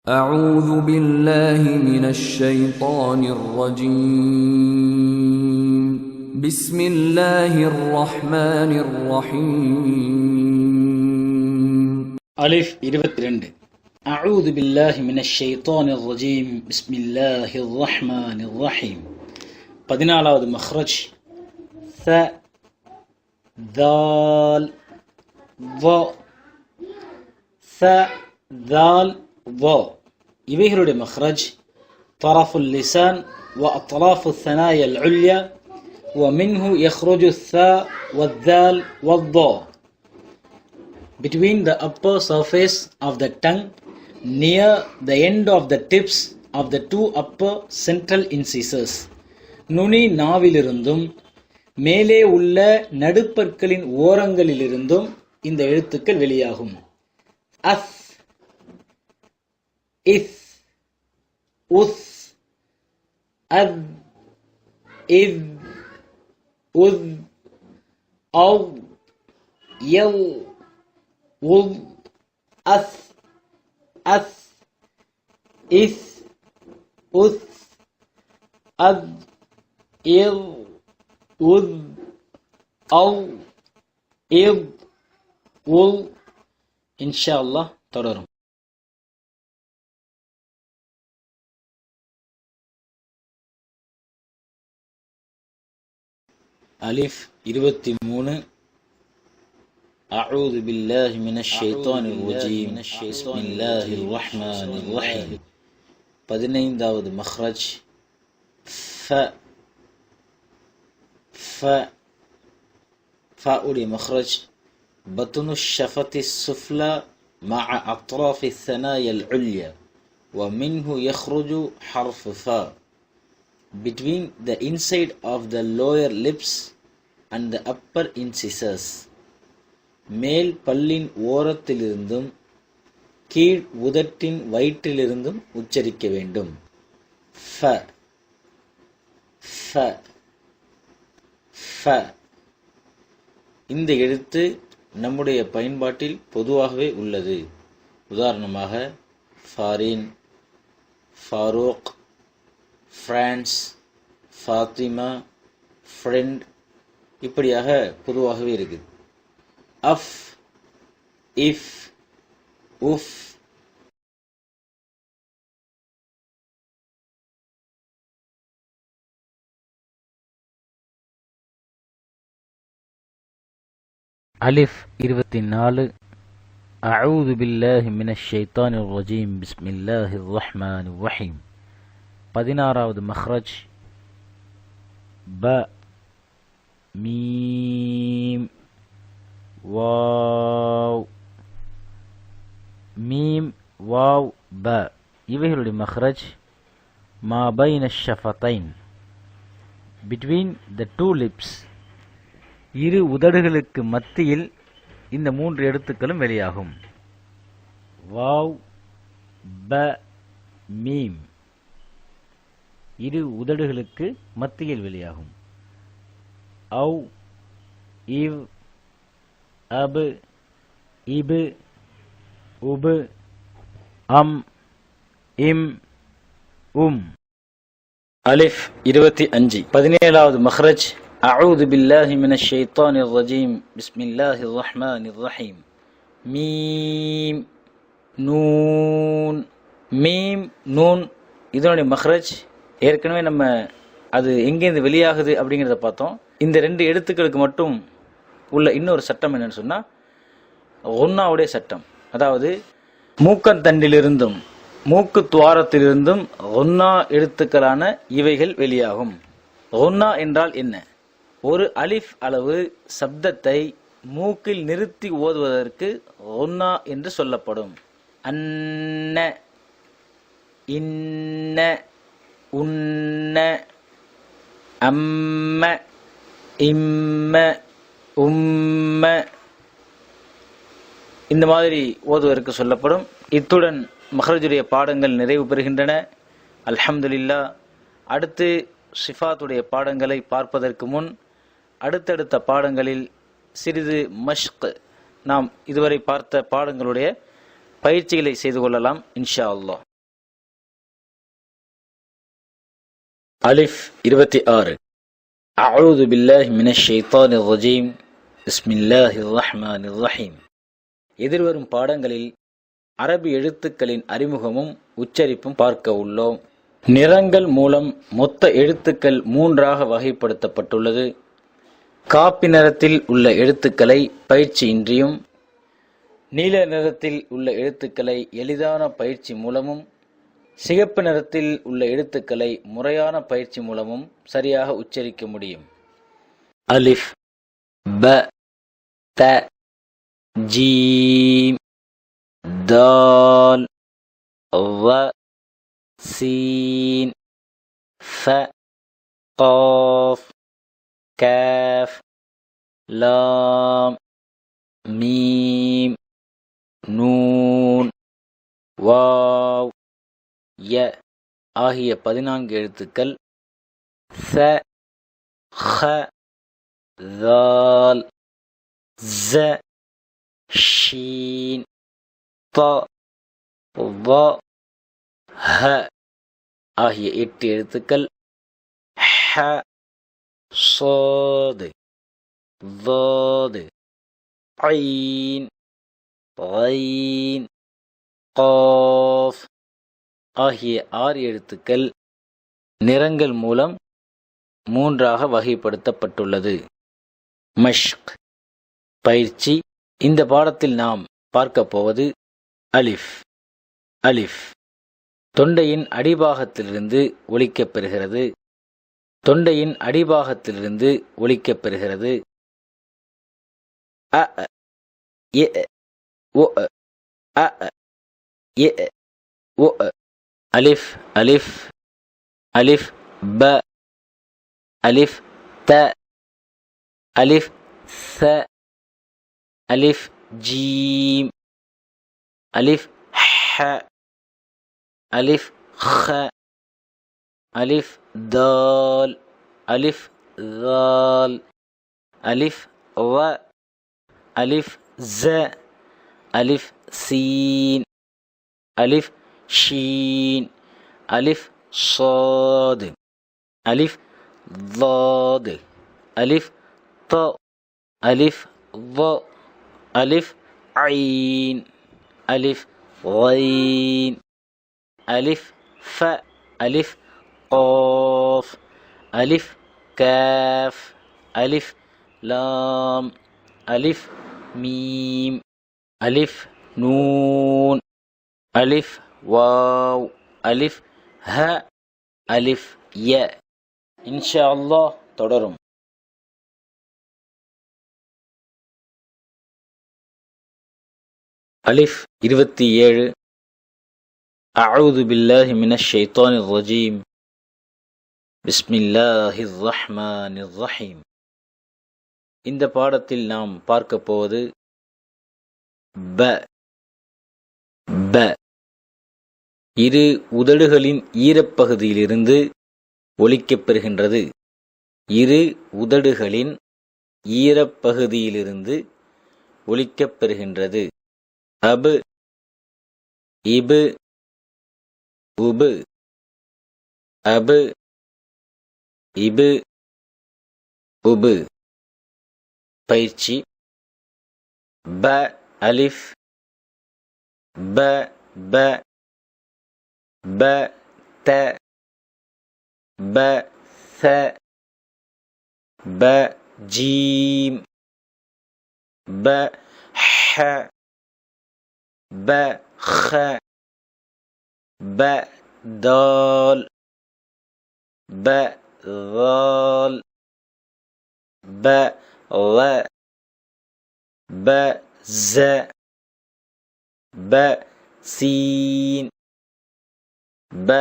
أعوذ بالله من الشيطان الرجيم بسم الله الرحمن الرحيم ألف 22 أعوذ بالله من الشيطان الرجيم بسم الله الرحمن الرحيم 14வது مخرج ث ذال ظ ث ذال ظ இவைகளுடைய மக்ரஜ் طرف اللسان وأطراف الثنايا العليا ومنه يخرج الثاء والذال والضاء between the upper surface of the tongue near the end of the tips of the two upper central incisors. நுனி நாவிலிருந்தும் மேலே உள்ள நடுப்பற்களின் ஓரங்களிலிருந்தும் இந்த எழுத்துக்கள் வெளியாகும். As, is, உஸ், அத், இத், உத், அவ், யவ், உத், அஸ், அஸ், இஸ், உஸ், அத், இத், உத், அவ், இத், உல். இன்ஷா அல்லாஹ் தொடரும். அலிஃப் 23 أعوذ بالله من الشيطان الرجيم بسم الله الرحمن الرحيم 15வது مخرج ف ف فاء مخرج بطن الشفة السفلى مع أطراف الثنايا العليا ومنه يخرج حرف فاء between the inside of the lower lips and the upper incisors. மேல் பல்லின் ஓரத்திலிருந்தும் கீழ் உதட்டின் வயிற்றிலிருந்தும் உச்சரிக்க வேண்டும். ஃப ஃப ஃப. இந்த எழுத்து நம்முடைய பயன்பாட்டில் பொதுவாகவே உள்ளது. உதாரணமாக foreign, Farooq, France, Fatima, friend இப்படியாக பொதுவாகவே இருக்குது. அஃப், இஃப், உஃப். அலிஃப் 24 أعوذ بالله من الشيطان الرجيم بسم الله الرحمن الرحيم 16வது மக்ரஜ் ப மீம் வாவ் மீம் வாவ் ப. இவைகளுடைய மக்ரஜ் மா பைன ஷஃபத்தைன் between the two lips. இரு உதடுகளுக்கு மத்தியில் இந்த மூன்று எழுத்துக்களும் வெளியாகும். வாவ் ப மீம் இரு உதடுகளுக்கு மத்தியில் வெளியாகும். அவ், இவ், அபு, இபு, உபு, அம், இம், உம். அலிஃப் 25 17வது மக்ரஜ் أعوذ بالله من الشيطان الرجيم بسم الله الرحمن الرحيم மீம் நூன் மீம் நூன். இதனுடைய மக்ரஜ் ஏற்கனவே நம்ம அது எங்கேருந்து வெளியாகுது அப்படிங்கிறத பார்த்தோம். இந்த ரெண்டு எழுத்துக்களுக்கு மட்டும் உள்ள இன்னொரு சட்டம் என்னன்னு சொன்னா ஒன்னாவுடைய சட்டம். அதாவது மூக்கத்தண்டிலிருந்தும் மூக்கு துவாரத்திலிருந்தும் ஒன்னா எழுத்துக்களான இவைகள் வெளியாகும். ஒன்னா என்றால் என்ன? ஒரு அலிஃப் அளவு சப்தத்தை மூக்கில் நிறுத்தி ஓதுவதற்கு ஒன்னா என்று சொல்லப்படும். அன்ன, இன்ன, உன்ன, அம்ம, இம்ம, உம்ம இந்த மாதிரி ஓதுவதற்கு சொல்லப்படும். இத்துடன் மக்ரஜுடைய பாடங்கள் நிறைவு பெறுகின்றன. அல்ஹம்துலில்லாஹ். அடுத்து சிஃபாத்துடைய பாடங்களை பார்ப்பதற்கு முன் அடுத்தடுத்த பாடங்களில் சிறிது மஷ்க், நாம் இதுவரை பார்த்த பாடங்களுடைய பயிற்சிகளை செய்து கொள்ளலாம் இன்ஷா அல்லாஹ். அலிஃப் 26. அஊது பில்லாஹி மினஷ் ஷைத்தானிர் ரஜீம். பிஸ்மில்லாஹிர் ரஹ்மானிர் ரஹீம். எதிர்வரும் பாடங்களில் அரபி எழுத்துக்களின் அறிமுகமும் உச்சரிப்பும் பார்க்க உள்ளோம். நிறங்கள் மூலம் மொத்த எழுத்துக்கள் 3ஆக வகைப்படுத்தப்பட்டுள்ளது. காப்பி நிறத்தில் உள்ள எழுத்துக்களை பயிற்சியின்றியும், நீல நிறத்தில் உள்ள எழுத்துக்களை எளிதான பயிற்சி மூலமும், சிகப்பு நிறத்தில் உள்ள எழுத்துக்களை முறையான பயிற்சி மூலமும் சரியாக உச்சரிக்க முடியும். அலிஃப், ப, த, ஜீம், தால், ர, சீன், ஃப, காஃப், காஃப், லாம், மீம், நூன், வாவ், ய ஆகிய 14 எழுத்துக்கள். ச, ஹ, தால், ஸ, ஷீன், த, ظ, ஹ ஆகிய 8 எழுத்துக்கள். ஹ, ஸாத், ضاد, ஐன், غين, قاف ஆகிய 6 எழுத்துக்கள் நிறங்கள் மூலம் 3ஆக வகைப்படுத்தப்பட்டுள்ளது. மஷ்க் பயிற்சி. இந்த பாடத்தில் நாம் பார்க்க போவது அலிஃப். அலிஃப் தொண்டையின் அடிபாகத்திலிருந்து ஒலிக்கப் பெறுகிறது. தொண்டையின் அடிபாகத்திலிருந்து ஒலிக்கப் பெறுகிறது. அ, எ, ஒ, அ, எ, ஒ. அலிஃப், அலிஃப், அலிஃப், ப, அலிஃப், த, அலிஃப், ஸ, அலிஃப், ஜீம், அலிஃப், ஹ, அலிஃப், க, அலிஃப், தால், அலிஃப், ஸால், அலிஃப், ர, அலிஃப், ஸ, அலிஃப், சீன், அலிஃப், ஷீன், அலிஃப், ஸாத், அலிஃப், ضاد, அலிஃப், த, அலிஃப், ظ, அலிஃப், ஐன், அலிஃப், غين, அலிஃப், ஃப, அலிஃப், قاف, அலிஃப், காஃப், அலிஃப், லாம், அலிஃப், மீம், அலிஃப், நூன், அலிஃப், வாவ், அலிஃப், ஹ, அலிஃப், ய. இன்ஷா அல்லாஹ் தொடரும். அலிஃப் 27. அஊது பில்லாஹி மினஷ் ஷைத்தானிர் ரஜீம். பிஸ்மில்லாஹிர் ரஹ்மானிர் ரஹீம். இந்த பாடத்தில் நாம் பார்க்க போவது ப. ப இரு உதடுகளின் ஈரப்பகுதியிலிருந்து ஒலிக்கப் பெறுகின்றது. இரு உதடுகளின் ஈரப்பகுதியிலிருந்து ஒலிக்கப் பெறுகின்றது. அபு, இபு, உபு, அபு, இபு, உபு. பயிற்சி. ப, அலிஃப், ப, ப, ப, த, ப, ஸ, ப, ஜீம், ப, ஹ, ப, خ, ப, தால், ப, ظال, ப, ظ, ப, ஸ, ப, சீன், ப,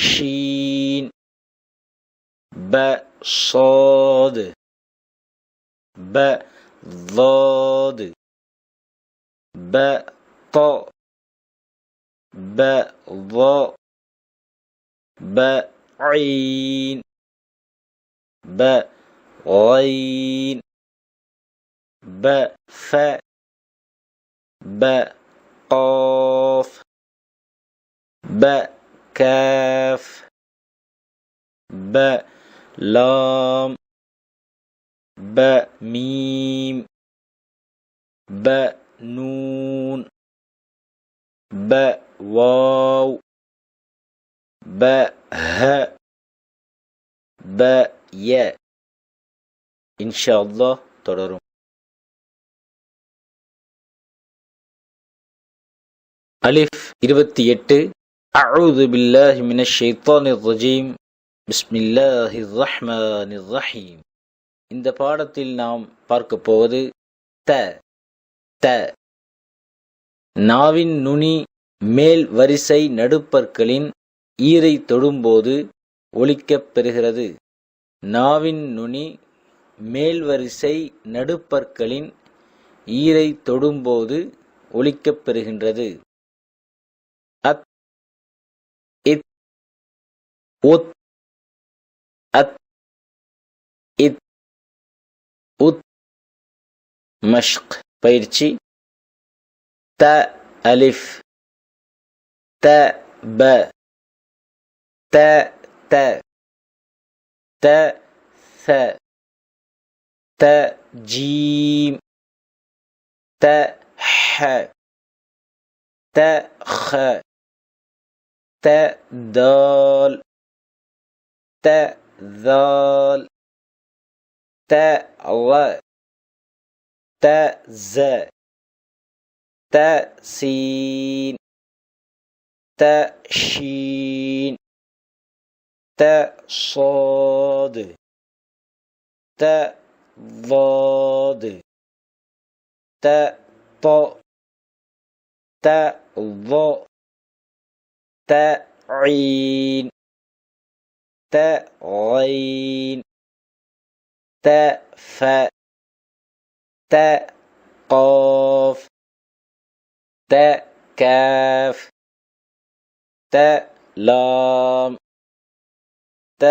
ஷீன், ப, صاد, ப, ضاد, ப, ط, ப, ظ, ப, ஐன், ப, غين, ப, ஃப, ப, قاف, ப, காஃப், ب لام ب ميم ب نون ب واو ب ه ب ய இன்ஷா அல்லாஹ் தொடரும். அலிஃப் 28 அஊது பில்லாஹி மினஷ் ஷைத்தானிர் ரஜீம் பிஸ்மில்லாஹிர் ரஹ்மானிர் ரஹீம். இந்த பாடத்தில் நாம் பார்க்க போவது த த. நாவின் நுனி மேல் வரிசை நடுப்பற்களின் ஈரை தொடும்போது ஒலிக்கப் பெறுகிறது. நாவின் நுனி மேல் வரிசை நடுப்பற்களின் ஈரை தொடும்போது ஒலிக்கப் பெறுகின்றது. அத் இத் உத் அத் இத் உத். மஷ்க் பயிற்சி. த அலிஃப் த ப த த த ث த ஜீம் த ஹ த خ த دال த ذال த ظ த ز த سين த شين த صاد த ضاد த ط த ظ த عين த غين த ف த قاف த كاف த لام த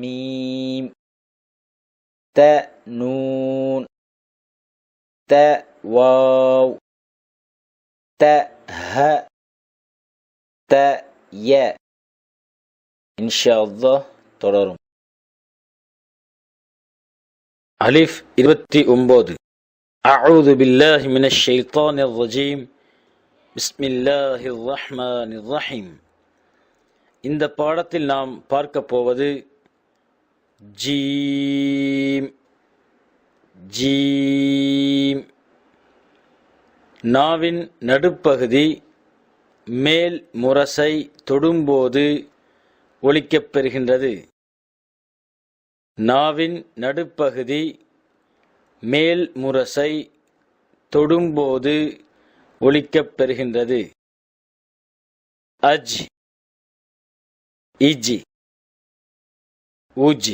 ميم த نون த واو த ه த ய இன்ஷா அல்லாஹ் தொடரும். அலிஃப் 29 அஊது பில்லாஹி மினஷ் ஷைத்தானிர் ரஜீம் பிஸ்மில்லாஹிர் ரஹ்மானிர் ரஹீம். இந்த பாடத்தில் நாம் பார்க்க போவது ஜீம் ஜீம். நாவின் நடுப்பகுதி மேல் முரசை தொடும்போது ஒலிக்கப் பெறுகின்றது. நாவின் நடுப்பகுதி மேல் முரசை தொடும்போது ஒலிக்கப் பெறுகின்றது. அஜ் இஜ் உஜ்.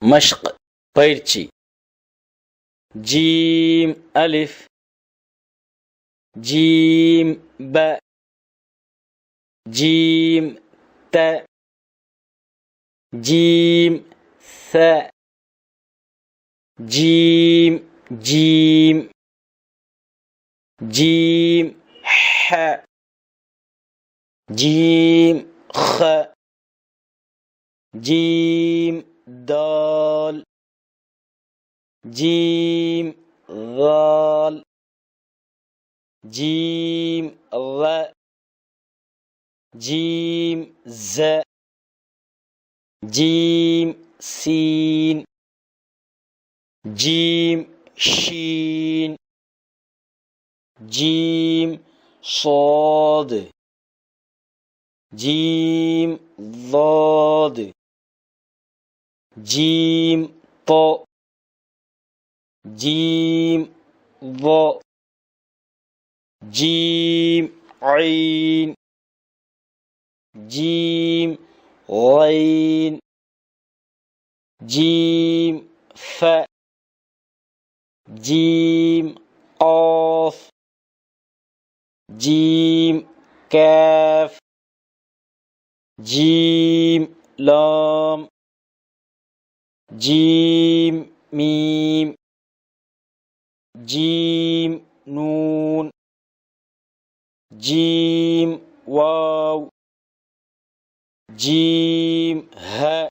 மஷ்க் பயிற்சி. ஜீம் அலிஃப் ஜீம் ப ஜீம் த ஜீம் ث ஜீம் ஜீம் ஜீம் ஹ ஜீம் خ ஜீம் دال ஜீம் ذال ஜீம் ர ஜீம் ز ஜீம் சீன் ஜீம் ஷீன் ஜீம் صاد ஜீம் ضاد ஜீம் ط ஜீம் ظ ஜீம் عين ஜீம் غين ஜீம் ف ஜீம் قاف ஜீம் كاف ஜீம் لام ஜீம் மீம் ஜீம் நூன் ஜீம் வாவ் ஜீம் ஹ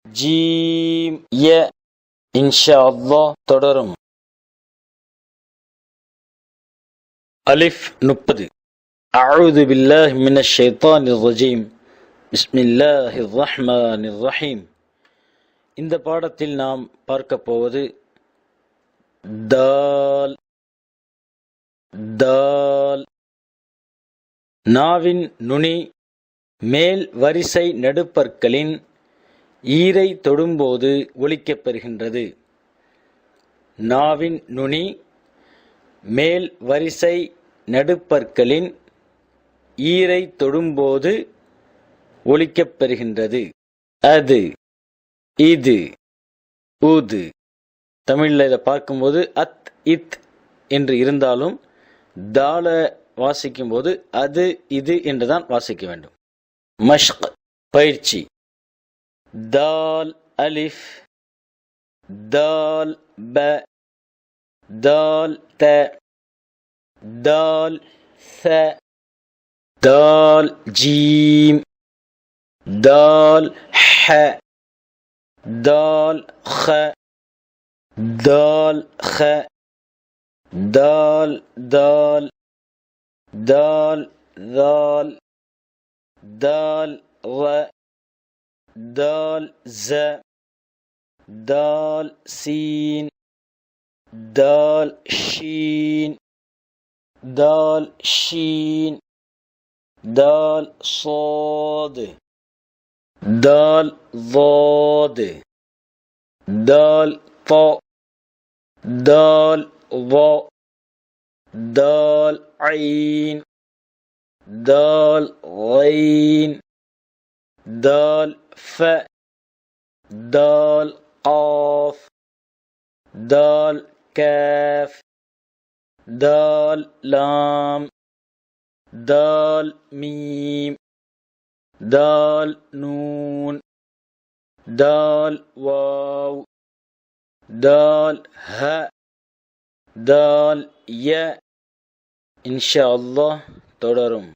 ஜீம் ய இன்ஷா அல்லாஹ் தொடரும். அலிஃப் 30. அஊது பில்லாஹி மினஷ் ஷைத்தானிர் ரஜீம். பிஸ்மில்லாஹிர் ரஹ்மானிர் ரஹீம். இந்த பாடத்தில் நாம் பார்க்க போவது தால். தால் நாவின் நுனி மேல் வரிசை நடுப்பற்களின் ஈரை தொடும்போது ஒலிக்கப் பெறுகின்றது. நாவின் நுனி மேல் வரிசை நடுப்பற்களின் ஈரை தொடும்போது ஒலிக்கப் பெறுகின்றது. அது, இது, ஊது. தமிழில் இதை பார்க்கும்போது அத், இத் என்று இருந்தாலும் தால வாசிக்கும் போது அது, இது என்றுதான் வாசிக்க வேண்டும். மஷ்க் பயிற்சி. தால் அலிஃப், தால் ப, தால் த, தால் ث, தால் ஜீம், தால் ஹ, தால் خ, தால் خ, தால் தால், தால் தால், தால் ர, தால் ஸ, தால் சீன், தால் ஷீன், தால் ஷீன், தால் صاد, தால் ضاد, தால் ط, தால் ظ, தால் عين, தால் غين, தால் ف, தால் قاف, தால் كاف, தால் لام, தால் மீம், தால் நூன், தால் வாவ், தால் ஹ, தால் ய. இன்ஷா அல்லாஹ் தொடரும்.